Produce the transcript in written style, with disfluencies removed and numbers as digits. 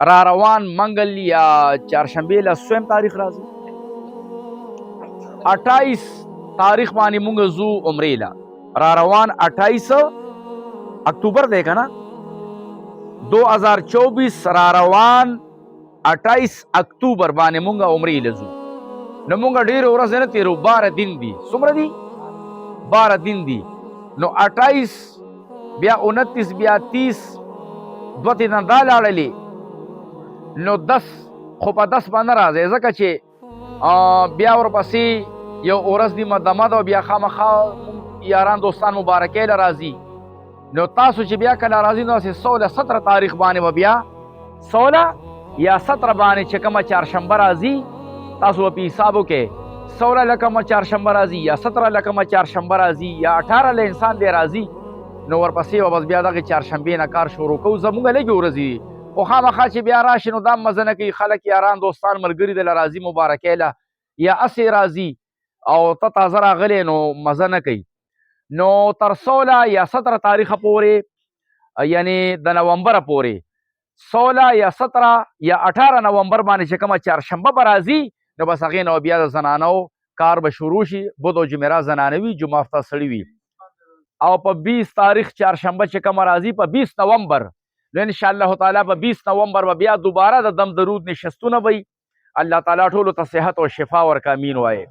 را روان منگل یا چهارشنبه له سویم تاریخ راځي 28 تاریخ باندې مونږ زو عمرې له را روان 28 اکتوبر دی که نه 2024 را روان 28 اکتوبر باندې مونږ عمرې له ځو نو مونږ ډېرې ورځې نه تېرو 12 دن دي څومره دي 12 دن دي نو 28 بیا 29 بیا 30 دوه تنه دا لاړلې نو 10 خو په 10 باندې راځي ځکه چې بیا ورپسې یو ورځ دی مدمد او بیا خامخا یاران دوستان مبارکۍ له راځي نو تاسو چې بیا کله راځي نو 16 تاریخ باندې به بیا 16 یا 17 باندې چې کومه چهارشنبه راځي تاسو په حساب وکړئ 16 لکه چهارشنبه راځي یا 17 لکه چهارشنبه راځي یا 18 له انسان دی راځي نو ورپسې به بس بیا دغه چهارشنبې نه کار شروع کوو زموږ لږې ورځې دي خو خامخا چې بیا راشي نو دا مزه نه کوي خلک یاران دوستان ملګري دله راځي مبارکۍ له یا اسې راځي او ته تازه راغلی نو مزه نه کوي نو تر 16 یا 17 تاریخه پورې یعنی د نومبر پورې 16 یا 17 یا 18 نومبر باندې چې کومه چهارشنبه به راځي نو بس هغې نه بیا د زنانو کار به شروع شي بود او جمعرات زنانه وي جمعه هفته سړي وي او په 20 تاریخ چهارشنبه چې کومه راځي په 20 نومبر نو انشاءالله تعالی په 20 نومبر به بیا دوباره د دم درود نشستونه وي الله تعالی ټولو ته صحت او شفا ورکړي امین وایي